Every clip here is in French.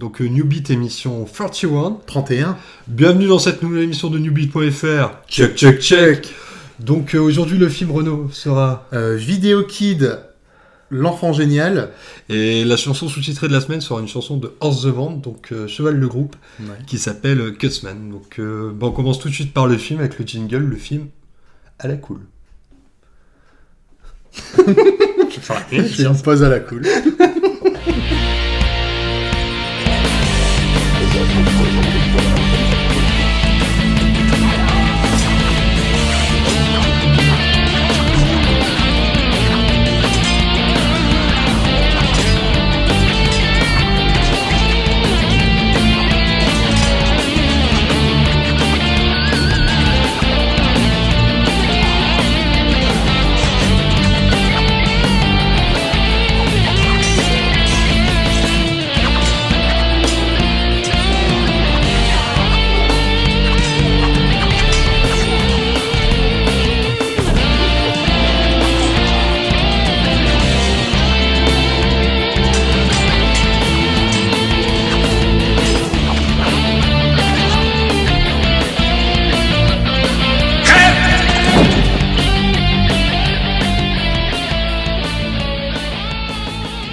Donc New Beat émission 31. Bienvenue dans cette nouvelle émission de newbeat.fr. Check, check, check. Donc aujourd'hui le film Renaud sera Vidéo Kid, l'enfant génial. Et la chanson sous-titrée de la semaine sera une chanson de Horse the Band, donc Cheval le groupe, qui s'appelle Cutsman. Donc on commence tout de suite par le film avec le jingle, le film à la cool. C'est un pose à la cool.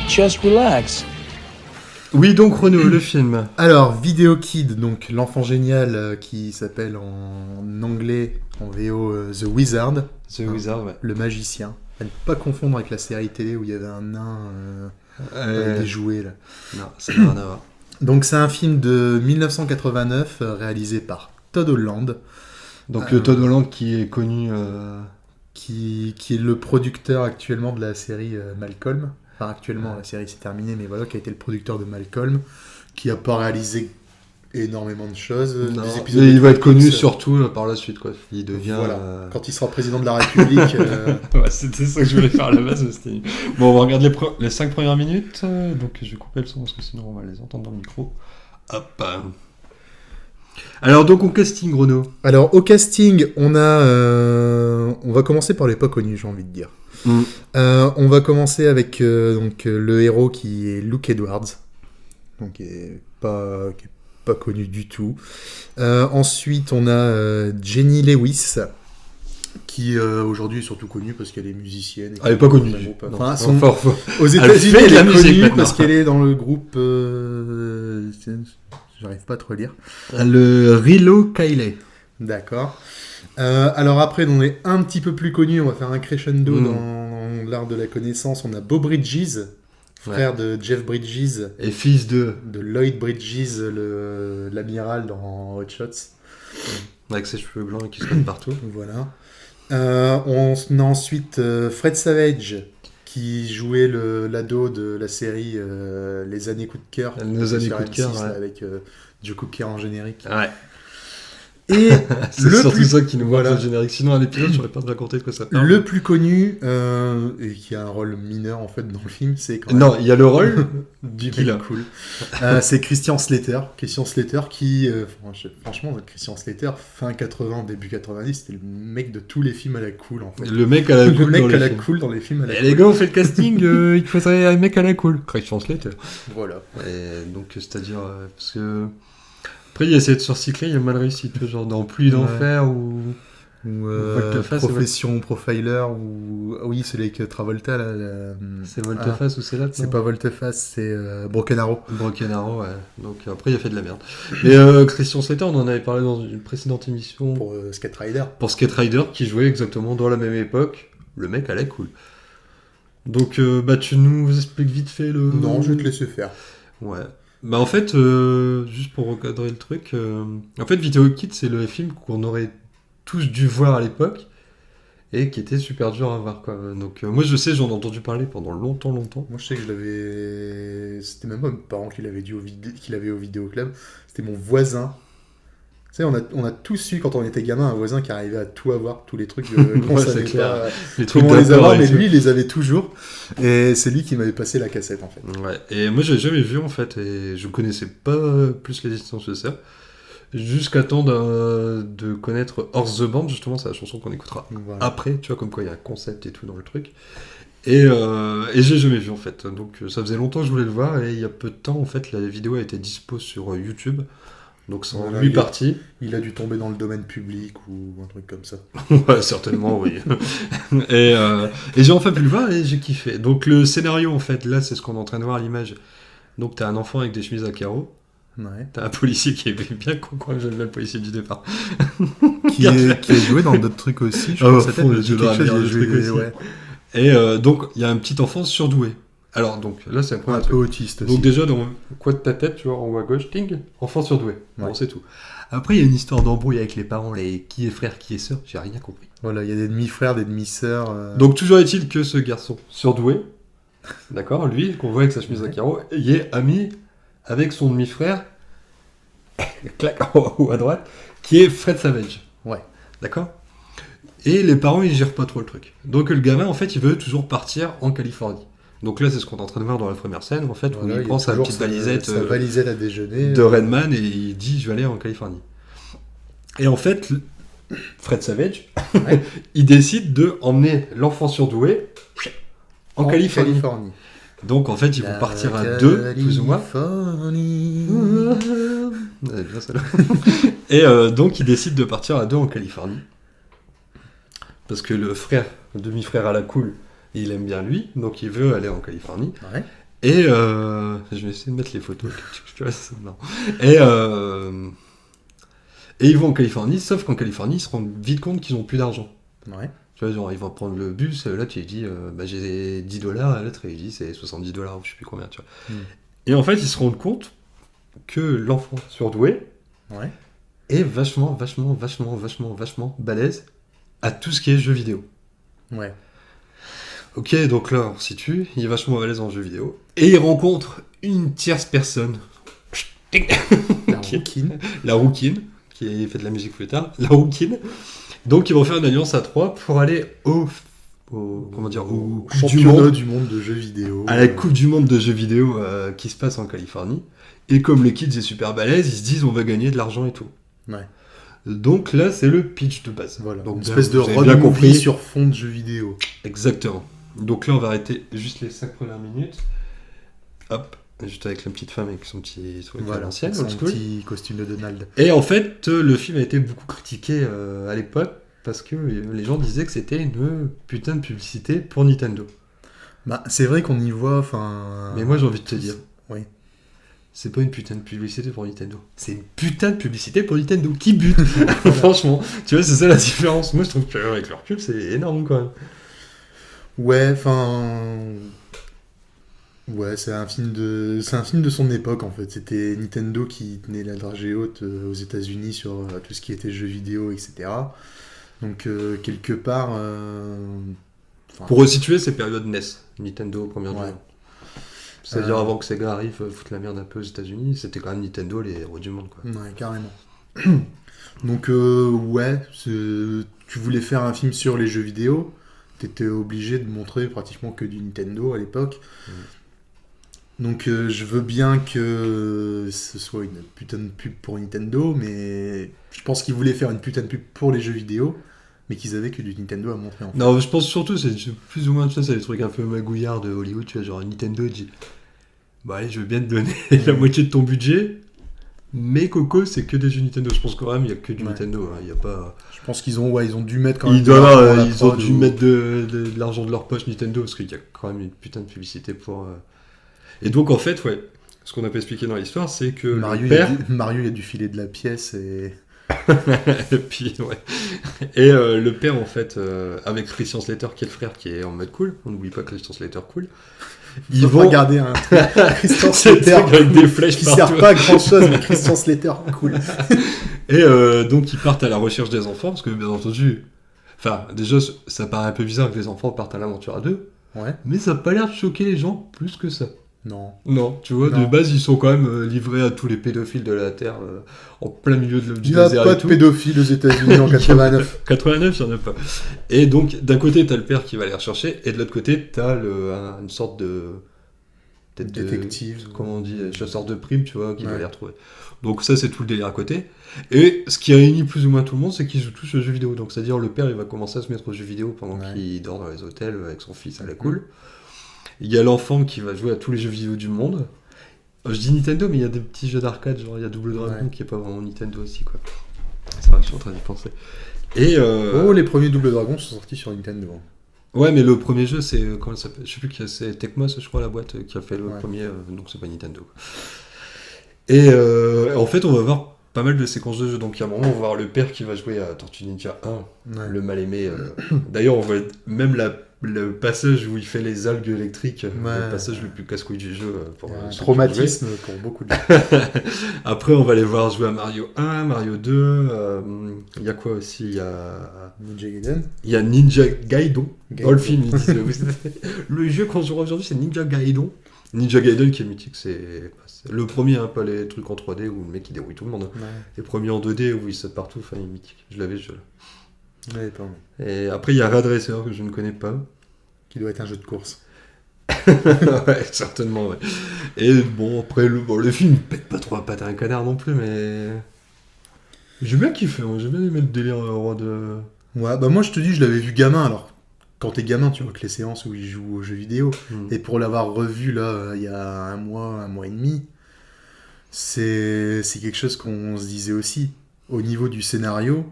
Just relax. Oui, donc Renaud, le film. Alors, Vidéo Kid, donc l'enfant génial qui s'appelle en anglais, en VO, The Wizard. The Wizard, ouais. Le magicien. À ne pas confondre avec la série télé où il y avait un nain avec des jouets, là. Non, ça n'a rien à voir. Donc, c'est un film de 1989 réalisé par Todd Holland. Donc Todd Holland qui est connu... Qui est le producteur actuellement de la série Malcolm. Enfin, actuellement, la série s'est terminée, mais voilà, qui a été le producteur de Malcolm, qui n'a pas réalisé énormément de choses. Non, des épisodes il de va être Twin connu Peaks, surtout par la suite, quoi. Il devient... Voilà. Quand il sera président de la République... Ouais, c'était ça que je voulais faire à la base. Mais bon, on va regarder les 5 premières minutes. Donc je vais couper le son parce que sinon on va les entendre dans le micro. Hop. Alors donc au casting, Renaud. Alors au casting, on va commencer par les pas connus, j'ai envie de dire. On va commencer avec donc, le héros qui est Luke Edwards, donc qui est pas connu du tout. Ensuite, on a Jenny Lewis, qui aujourd'hui est surtout connue parce qu'elle est musicienne. Elle n'est pas connue. Enfin, aux États-Unis, elle elle est est connue connue parce qu'elle est dans le groupe... J'arrive pas à trop lire. Le Rilo Kiley. D'accord. Alors après, on est un petit peu plus connu, on va faire un crescendo dans l'art de la connaissance. On a Beau Bridges, frère de Jeff Bridges. Et fils de Lloyd Bridges, l'amiral dans Hot Shots. Avec ses cheveux blancs qui se mettent partout. Voilà. On a ensuite Fred Savage, qui jouait l'ado de la série Les années coup de cœur. Nos années coup de cœur, ouais. Avec Joe Cooker en générique. Ouais. Et c'est surtout ça qui nous voit le générique. Sinon, à l'épisode, j'aurais pas de raconter de quoi ça parle. Le plus connu, et qui a un rôle mineur en fait dans le film, c'est quand même... Non, il y a le rôle du mec cool. C'est Christian Slater. Christian Slater qui, franchement, Christian Slater, fin 80, début 90, c'était le mec de tous les films à la cool en fait. Le mec à la cool, cool dans les films à la cool. Les gars, on fait le casting, il faudrait un mec à la cool. Christian Slater. Voilà. Et donc, c'est-à-dire, parce que... Après, il a essayé de se recycler, il a mal réussi, genre dans Pluie d'enfer ou Profession Profiler ou... Oui, celui avec Travolta, là. C'est Volteface ou c'est là? C'est pas Volteface, c'est Broken Arrow. Broken Arrow, ouais. Donc après, il a fait de la merde. Mais Christian Slater, on en avait parlé dans une précédente émission. Pour Skate Rider. Pour Skate Rider, qui jouait exactement dans la même époque. Le mec allait cool. Donc, tu nous expliques vite fait le... Non, je vais te laisser faire. Ouais. Bah en fait, juste pour recadrer le truc, en fait Vidéo Kid c'est le film qu'on aurait tous dû voir à l'époque et qui était super dur à voir quoi. Donc moi je sais, j'en ai entendu parler pendant longtemps. Moi je sais que je l'avais... C'était même pas mes parents qui l'avaient dit qu'il avait au vidéoclub, c'était mon voisin. Tu sais, on a tous eu quand on était gamin un voisin qui arrivait à tout avoir, tous les trucs qu'on ouais, savait pas les comment les avoir, mais lui il les avait toujours. Et c'est lui qui m'avait passé la cassette en fait. Ouais. Et moi j'avais jamais vu en fait, et je connaissais pas plus l'existence de ça. Jusqu'à temps de connaître Horse the Band, justement, c'est la chanson qu'on écoutera après, tu vois, comme quoi il y a un concept et tout dans le truc. Et j'ai jamais vu en fait. Donc ça faisait longtemps que je voulais le voir et il y a peu de temps en fait la vidéo a été dispo sur YouTube. Donc c'est en 8 parties. Il a dû tomber dans le domaine public ou un truc comme ça. Ouais, certainement, oui. et j'ai enfin pu le voir et j'ai kiffé. Donc le scénario en fait, là c'est ce qu'on est en train de voir à l'image. Donc t'as un enfant avec des chemises à carreaux. Ouais. T'as un policier qui est bien con, quoi. J'aime bien le policier du départ. qui a joué dans d'autres trucs aussi. Je crois que ça le jeu de quelque chose, Ramir, il a joué, truc aussi. ouais. Et donc il y a un petit enfant surdoué. Alors donc là c'est un premier Un truc. peu autiste aussi. Donc déjà dans le coin de ta tête, tu vois, en haut à gauche, ting, enfant surdoué. Bon, Ouais. c'est tout. Après il y a une histoire d'embrouille avec les parents, qui est frère, qui est sœur, j'ai rien compris. Voilà, il y a des demi-frères, des demi-sœurs. Donc toujours est-il que ce garçon surdoué, d'accord, lui, qu'on voit avec sa chemise à carreaux, il est ami avec son demi-frère, clac, en haut à droite, qui est Fred Savage. Ouais. D'accord. Et les parents, ils gèrent pas trop le truc. Donc le gamin, en fait, il veut toujours partir en Californie. Donc là, c'est ce qu'on est en train de voir dans la première scène, en fait, où Voilà, il prend sa toujours petite valisette sa valisette à déjeuner. de Redman et il dit, je vais aller en Californie. Et en fait, Fred Savage, Ouais. il décide de emmener l'enfant surdoué en Californie. Donc en fait, ils vont partir à deux, plus ou moins. Ouais, bien celle-là. Et donc, ils décident de partir à deux en Californie. Parce que le demi-frère à la cool, il aime bien lui, donc il veut aller en Californie. Ouais. Et je vais essayer de mettre les photos. Tu vois, c'est marrant. Et ils vont en Californie, sauf qu'en Californie, ils se rendent vite compte qu'ils n'ont plus d'argent. Ouais. Tu vois, genre, ils vont prendre le bus, là, tu lui dis, j'ai $10, l'autre, il dit, c'est $70, ou je sais plus combien, tu vois. Et en fait, ils se rendent compte que l'enfant surdoué Ouais. est vachement balèze à tout ce qui est jeux vidéo. Ouais. Ok, donc là, on se situe, il est vachement balèze en jeux vidéo. Et il rencontre une tierce personne. La rouquine. La rouquine, qui a fait de la musique plus tard. La rouquine. Donc ils vont faire une alliance à trois pour aller au championnat du monde de jeux vidéo. à la Coupe du monde de jeux vidéo qui se passe en Californie. Et comme les kids est super balèze, ils se disent on va gagner de l'argent et tout. Ouais. Donc là, c'est le pitch de base. Voilà. Donc Une espèce de vous avez bien road compris. movie sur fond de jeux vidéo. Exactement. Donc là, on va arrêter juste les 5 premières minutes. Hop, juste avec la petite femme avec son petit truc à l'ancienne, son old school. petit costume de Donald. Et en fait, le film a été beaucoup critiqué à l'époque parce que les gens disaient que c'était une putain de publicité pour Nintendo. Bah, c'est vrai qu'on y voit, enfin... Mais moi, j'ai envie de te dire, Oui. c'est pas une putain de publicité pour Nintendo. C'est une putain de publicité pour Nintendo qui bute. Franchement, tu vois, c'est ça la différence. Moi, je trouve qu'avec le recul, c'est énorme quand même. Ouais, enfin... Ouais, c'est un film de son époque en fait. C'était Nintendo qui tenait la dragée haute aux États-Unis sur tout ce qui était jeux vidéo, etc. Donc quelque part, Pour resituer, c'est période NES, Nintendo première Ouais. du monde. C'est-à-dire avant que Sega arrive, foutre la merde un peu aux États-Unis, c'était quand même Nintendo les héros du monde, quoi. ouais, carrément. Donc ouais, tu voulais faire un film sur les jeux vidéo, t'étais obligé de montrer pratiquement que du Nintendo à l'époque. Donc je veux bien que ce soit une putain de pub pour Nintendo, mais je pense qu'ils voulaient faire une putain de pub pour les jeux vidéo, mais qu'ils avaient que du Nintendo à montrer en fait. Non, je pense surtout, c'est plus ou moins ça, c'est des trucs un peu magouillards de Hollywood, tu vois, genre Nintendo dit bah allez, je veux bien te donner la moitié de ton budget, mais Coco, c'est que des jeux Nintendo. Je pense quand même, il n'y a que du Ouais. Nintendo, il y a pas... Je pense qu'ils ont dû mettre quand même... Ils de l'argent dans la ils ont prod dû ou- mettre de l'argent de leur poche Nintendo, parce qu'il y a quand même une putain de publicité pour... Et donc, en fait, ouais, ce qu'on n'a pas expliqué dans l'histoire, c'est que Mario, le père... Mario, il a dû filer de la pièce et... Et puis, ouais. Et le père, en fait, avec Christian Slater, qui est le frère, qui est en mode cool, on n'oublie pas Christian Slater cool, Ils vont regarder un truc. Christian C'est Slater avec des flèches qui partout. sert pas à grand chose, mais Christian Slater, cool. Et donc, ils partent à la recherche des enfants, parce que, bien entendu, enfin, déjà, ça paraît un peu bizarre que les enfants partent à l'aventure à deux, Ouais. mais ça n'a pas l'air de choquer les gens plus que ça. Non. Non, tu vois, Non. de base, ils sont quand même livrés à tous les pédophiles de la Terre, en plein milieu du Il n'y a désert pas et de tout. pédophiles aux États-Unis en 89. 89, il n'y en a pas. Et donc, d'un côté, t'as le père qui va les rechercher, et de l'autre côté, t'as une sorte de tête détective, comment on dit, chasseur de primes, tu vois, qui va Ouais. les retrouver. Donc ça, c'est tout le délire à côté. Et ce qui réunit plus ou moins tout le monde, c'est qu'ils jouent tous aux jeux vidéo. Donc c'est-à-dire le père, il va commencer à se mettre aux jeux vidéo pendant Ouais. qu'il dort dans les hôtels avec son fils à la cool. Il y a l'enfant qui va jouer à tous les jeux vidéo du monde. Je dis Nintendo, mais il y a des petits jeux d'arcade, genre il y a Double Dragon Ouais. qui est pas vraiment Nintendo aussi, quoi. C'est vrai, je suis en train d'y penser. Et Oh, les premiers Double Dragon sont sortis sur Nintendo. ouais, mais le premier jeu, c'est comment ça s'appelle? Je sais plus qui c'est Tecmos, je crois, la boîte qui a fait le Ouais. premier, donc c'est pas Nintendo. Quoi. Et en fait, on va voir pas mal de séquences de jeu. Donc, il y a un moment, on va voir le père qui va jouer à Tortue Ninja 1, Ouais. le mal aimé. D'ailleurs, on voit même le passage où il fait les algues électriques, le passage le plus casse-couille du jeu. Pour Il y a un ceux qui traumatisme pour beaucoup de gens. jouent. Après, on va les voir jouer à Mario 1, Mario 2. Il y a quoi aussi? Ninja Gaiden. Il y a Ninja Gaiden. Dans le film, ils disent Ouais. le jeu qu'on joue aujourd'hui, c'est Ninja Gaiden. Ninja Gaiden qui est mythique, c'est le premier, hein, pas les trucs en 3D où le mec il dérouille tout le monde. Hein. Les premiers en 2D où il saute partout, enfin il est mythique. Je l'avais ce jeu-là. Ouais, pardon. Et après il y a Rad Racer que je ne connais pas. Qui doit être un jeu de course. Ouais, certainement, ouais. Et bon, après le film il pète pas trop à patte à un canard non plus, mais. J'ai bien kiffé, moi, j'ai bien aimé le délire roi de. Ouais, bah moi je te dis, je l'avais vu gamin. Alors, quand t'es gamin, tu vois que les séances où il joue aux jeux vidéo. Et pour l'avoir revu là, il y a un mois et demi, c'est quelque chose qu'on se disait aussi. Au niveau du scénario,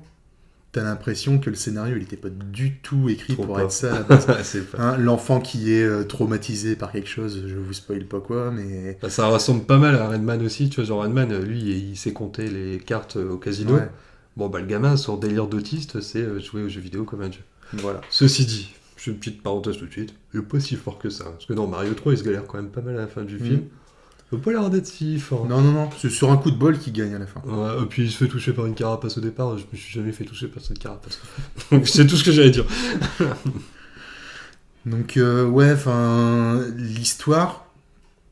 t'as l'impression que le scénario il était pas du tout écrit Trop pour pas. être ça. À la base. C'est pas. Hein, l'enfant qui est traumatisé par quelque chose, je vous spoil pas quoi, mais. Bah, ça ressemble pas mal à Redman aussi, tu vois, genre Redman, lui, il sait compter les cartes au casino. Ouais, Bon, bah, le gamin, son délire d'autiste, c'est jouer aux jeux vidéo comme un dieu. voilà. Ceci dit, je fais une petite parenthèse tout de suite, il est pas si fort que ça. Parce que dans Mario 3, il se galère quand même pas mal à la fin du film. Il a pas l'air d'être si fort. Non, c'est sur un coup de bol qu'il gagne à la fin. Ouais, et puis il se fait toucher par une carapace au départ, je me suis jamais fait toucher par cette carapace. Donc c'est tout ce que j'allais dire. Donc, ouais, enfin, l'histoire,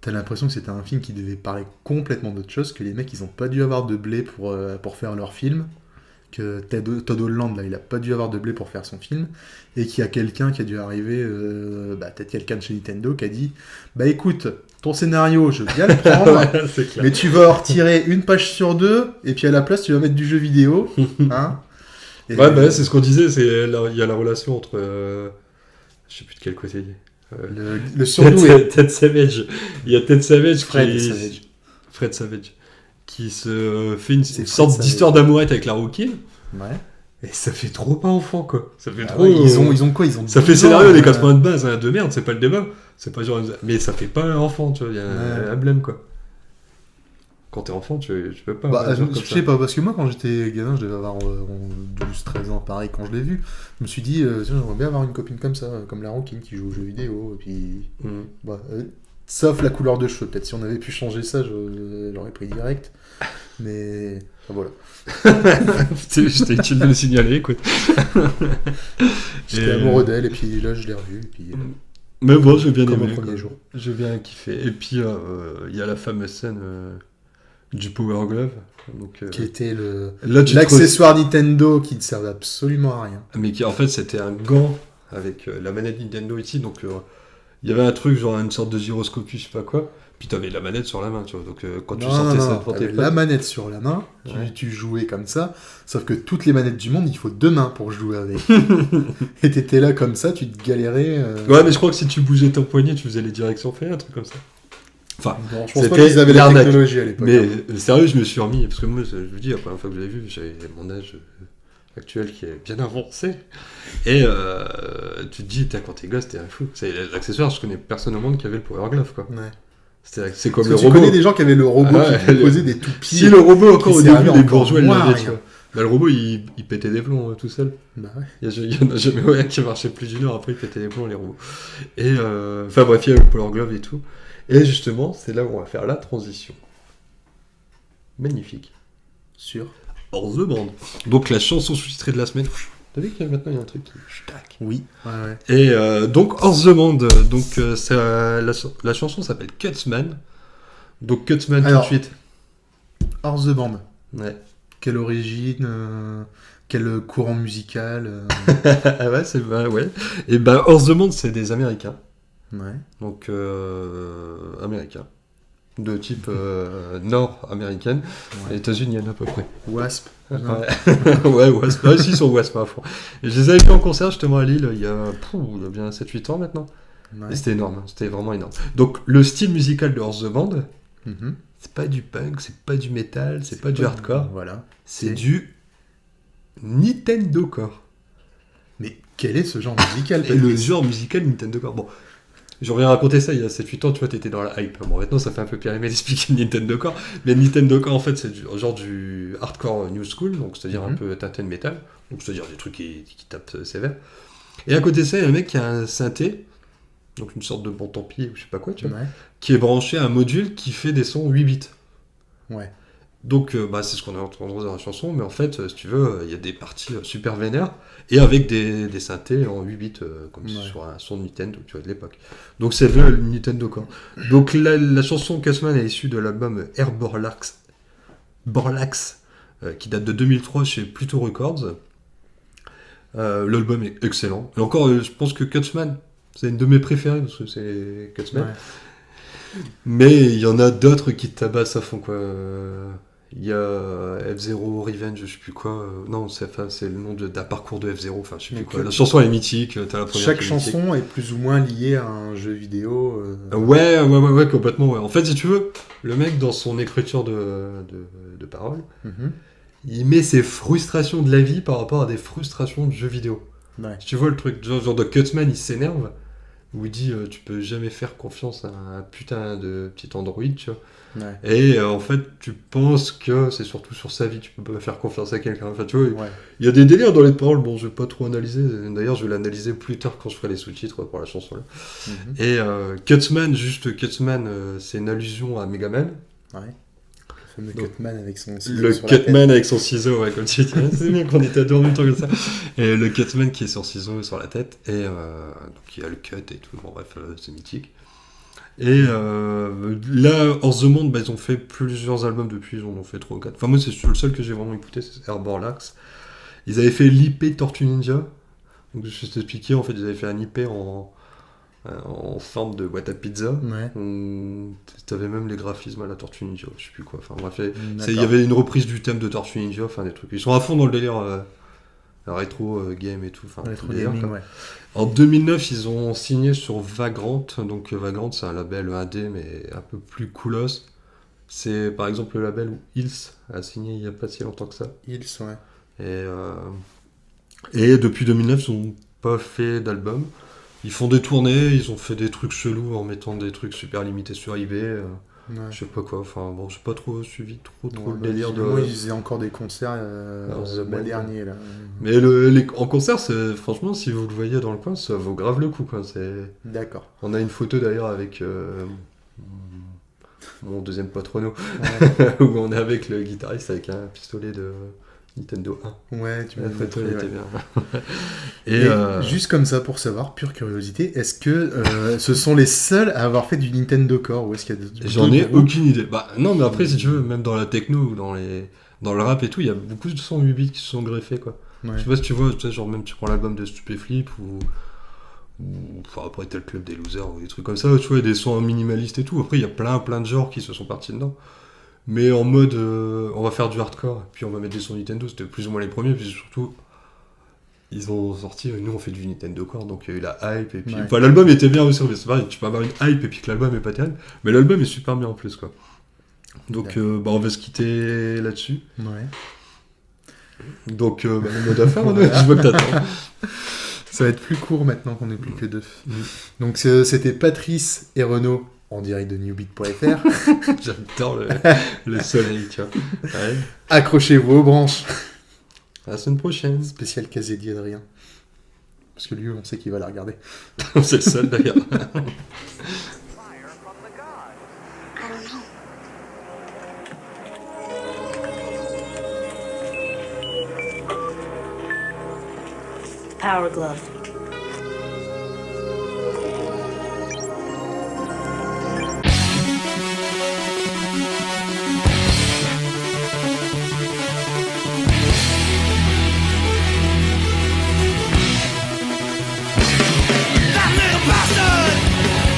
t'as l'impression que c'était un film qui devait parler complètement d'autre chose, que les mecs, ils ont pas dû avoir de blé pour faire leur film, que Todd Holland, là, il a pas dû avoir de blé pour faire son film, et qu'il y a quelqu'un qui a dû arriver, peut-être quelqu'un de chez Nintendo, qui a dit, bah écoute, ton scénario, je veux bien le prendre, Ouais, c'est clair. mais tu vas en retirer une page sur deux, et puis à la place, tu vas mettre du jeu vidéo, hein. Et- Ouais, bah c'est ce qu'on disait, il y a la relation entre. Je sais plus de quel côté. le surdoué. Ted Savage. Il y a Ted Savage Fred Savage. Fred Savage. Qui se fait une C'est sorte Fred d'histoire d'amourette avec la Rookie. Ouais. Et ça fait trop pas enfant, quoi. Ça fait Ah trop. ouais, ils ont quoi? Ils ont Ça fait 12 ans, scénario des 80 de base, hein, de merde, c'est pas le débat. C'est pas genre. Mais ça fait pas un enfant, tu vois. Il y a Ouais. un blême, quoi. Quand t'es enfant, tu peux pas. Bah, dire je comme sais ça. pas, parce que moi quand j'étais gamin, je devais avoir 12-13 ans pareil quand je l'ai vu. Je me suis dit, tiens, j'aimerais bien avoir une copine comme ça, comme la Ronquine qui joue aux jeux vidéo. Et puis, Mm. bah, sauf la couleur de cheveux. Peut-être si on avait pu changer ça, j'aurais pris direct. Mais voilà. J'étais utile de le signaler, écoute. J'étais Et- amoureux d'elle et puis là je l'ai revue. Et puis, Mais bon, j'ai bien comme aimé. au premier quoi. jour. J'ai bien kiffé. Et puis, il y a la fameuse scène du Power Glove. Donc, Qui était là, tu te l'accessoire Nintendo qui ne servait absolument à rien. mais qui en fait c'était un gant avec la manette Nintendo ici, donc il y avait un truc genre une sorte de gyroscopus, je sais pas quoi, puis t'avais la manette sur la main, tu vois, donc quand tu sortais ça devant tes t'avais la potes, manette sur la main, Ouais. tu jouais comme ça, sauf que toutes les manettes du monde, il faut deux mains pour jouer avec. Et t'étais là comme ça, tu te galérais. ouais, mais je crois que si tu bougeais ton poignet, tu faisais les directions fées, un truc comme ça. Enfin, Bon, je pense pas c'était qu'ils avaient la l'arnaque. technologie à l'époque. mais hein. sérieux, je me suis remis, parce que moi, je vous dis, la première fois que je l'ai vu, j'avais mon âge actuel qui est bien avancé, et tu te dis, quand t'es gosse, t'es un fou. C'est l'accessoire, je connais personne au monde qui avait le Power Glove, quoi. Ouais. C'est comme Parce le que tu robot. connais des gens qui avaient le robot Ah ouais, qui proposait des toupies. Si le robot, encore qui au début, servait les encore bourgeois moins à l'avaient, tu rien. vois. Bah, le robot, il pétait des plombs tout seul. Bah ouais. Il y en a jamais un qui marchait plus d'une heure, après il pétait des plombs, les robots. Et enfin bref, il y a le Power Glove et tout. Et justement, c'est là où on va faire la transition. Magnifique. Sûr. Hors the band. Donc la chanson sous-titrée de la semaine. T'as vu qu'il y a maintenant il y a un truc qui... Tac. Oui. Ouais, ouais. Et donc hors the band, donc la chanson s'appelle Cutsman. Donc Cutsman Alors. tout de suite. Hors the band. Ouais. Quelle origine, quel courant musical. Ah ouais, c'est bah, ouais. Et ben hors the band, c'est des Américains. Ouais. donc américain, de type nord-américaine. Ouais. Les États-Unis, il y en a à peu près. Wasp. Ouais, ouais, Wasp. Ouais, si, ils sont Wasp à fond. Et je les avais vus en concert justement à Lille il y a bien 7-8 ans maintenant. Ouais. Et c'était énorme, hein, c'était vraiment énorme. Donc le style musical de Horse the Band, Mhm. c'est pas du punk, c'est pas du metal, c'est pas du hardcore, Voilà. c'est du Nintendo Core. Mais quel est ce genre musical, Et le Patrice? genre musical Nintendo Core. Bon, j'en reviens raconter ça il y a 7-8 ans, tu vois, t'étais dans la hype. Bon, maintenant ça fait un peu pire d'expliquer le Nintendo Core. Mais Nintendo Core, en fait, c'est genre du hardcore new school, donc c'est-à-dire un peu teinté de métal, donc c'est-à-dire des trucs qui tapent sévère. Et à côté de ça, il y a un mec qui a un synthé, donc une sorte de bon tant pis ou je sais pas quoi, tu vois, Ouais. qui est branché à un module qui fait des sons 8 bits. Ouais. Donc, c'est ce qu'on a entendu dans la chanson, mais en fait, si tu veux, il y a des parties super vénères, et avec des synthés en 8 bits, comme sur un son de Nintendo, tu vois, de l'époque. Donc, c'est le Nintendo Core. Donc, la chanson Cashman est issue de l'album Air Borlax, qui date de 2003 chez Pluto Records. L'album est excellent. Et encore, je pense que Cashman, c'est une de mes préférées, parce que c'est Cashman. Ouais. Mais il y en a d'autres qui tabassent à fond, quoi. Il y a F-Zero Revenge, je sais plus quoi. Non, c'est le nom d'un parcours de F-Zero, enfin, je sais plus Donc, quoi. La chanson elle est mythique, t'as la première chaque qui est mythique. chanson est plus ou moins liée à un jeu vidéo. Ouais, complètement, ouais. En fait, si tu veux, le mec, dans son écriture de paroles, il met ses frustrations de la vie par rapport à des frustrations de jeux vidéo. Ouais. Si tu vois le truc, genre de Cutman, il s'énerve, où il dit tu peux jamais faire confiance à un putain de petit androïde, tu vois. Ouais. Et en fait, tu penses que c'est surtout sur sa vie, tu peux pas faire confiance à quelqu'un. Enfin, tu vois, Ouais. il y a des délires dans les paroles, bon, je vais pas trop analyser. D'ailleurs, je vais l'analyser plus tard quand je ferai les sous-titres pour la chanson là. Mhm. Et Cutman, c'est une allusion à Megaman. Ouais. Le fameux Donc, Cutman avec son ciseau Le sur la tête. Cutman avec son ciseau, ouais, comme tu dis. C'est bien qu'on était à deux en même temps comme ça. Et le Cutman qui est sur ciseau sur la tête. Et donc, il y a le cut et tout. Bon, bref, c'est mythique. Et là, Horse the Band, ils ont fait plusieurs albums depuis, ils en ont fait 3 ou 4. Enfin, moi, c'est le seul que j'ai vraiment écouté, c'est Air Borlax. Ils avaient fait l'IP Tortue Ninja. Donc, je vais t'expliquer, en fait, ils avaient fait un IP en forme de boîte à pizza. Ouais. T'avais même les graphismes à la Tortue Ninja, je sais plus quoi. Enfin, bref, il y D'accord. avait une reprise du thème de Tortue Ninja, enfin, des trucs. Ils sont à fond dans le délire rétro game et tout. Enfin, Retro tout le délire, gaming, quoi. ouais. En 2009, ils ont signé sur Vagrant. Donc Vagrant, c'est un label indé, mais un peu plus coolos. C'est par exemple le label où Hills a signé il n'y a pas si longtemps que ça. Hills, ouais. Et depuis 2009, ils n'ont pas fait d'album. Ils font des tournées, ils ont fait des trucs chelous en mettant des trucs super limités sur eBay. Ouais. Je sais pas quoi, enfin bon, j'ai pas trop suivi trop Ouais, le délire de... Moi, ils faisaient encore des concerts Alors, le mois Band, dernier, là. Mais en concert, franchement, si vous le voyez dans le coin, ça vaut grave le coup, quoi. D'accord. On a une photo d'ailleurs avec mon deuxième pote Renaud, Ouais, où on est avec le guitariste avec un pistolet de Nintendo 1. ouais, tu m'as La photo montré, elle était ouais. bien. Et juste comme ça, pour savoir, pure curiosité, est-ce que ce sont les seuls à avoir fait du Nintendo Core ou est-ce qu'il y a d'autres J'en ai groupes aucune idée. Bah non, mais après, si tu veux, même dans la techno ou dans le rap et tout, il y a beaucoup de sons 8 bits qui se sont greffés, quoi. Ouais. Je sais pas si tu vois, tu sais, genre même tu prends l'album de Stupéflip ou enfin, après t'as le club des losers ou des trucs comme ça, tu vois, des sons minimalistes et tout. Après, il y a plein de genres qui se sont partis dedans. Mais en mode, on va faire du hardcore, puis on va mettre des sons Nintendo, c'était plus ou moins les premiers, puis surtout, ils ont sorti, nous on fait du Nintendo Core, donc il y a eu la hype, et puis... Ouais. Enfin, l'album était bien aussi, mais c'est pareil, tu peux avoir une hype et puis que l'album est pas terrible, mais l'album est super bien en plus, quoi. Donc, on va se quitter là-dessus. Ouais. Donc, le mode à faire, Voilà. je vois que t'attends. Ça va être plus court maintenant qu'on n'est plus que deux. Mm. Donc c'était Patrice et Renaud en direct de newbeat.fr. J'adore le soleil, tu vois. Ouais. Accrochez-vous aux branches. À la semaine prochaine. Spécial Casédi Adrien. Parce que lui, on sait qu'il va la regarder. C'est le seul, d'ailleurs. Power Glove. That little bastard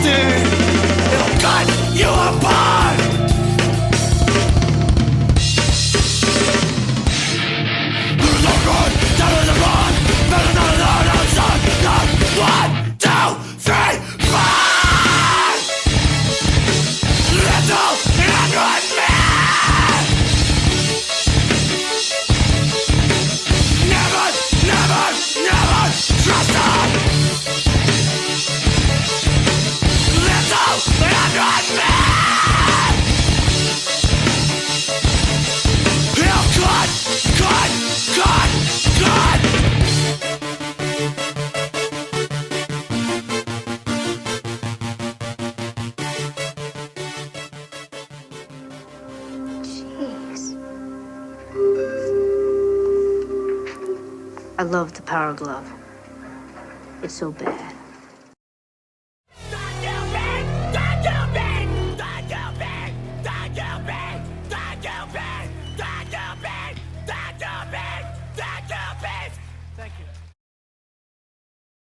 Jeez. I love the Power Glove. It's so bad.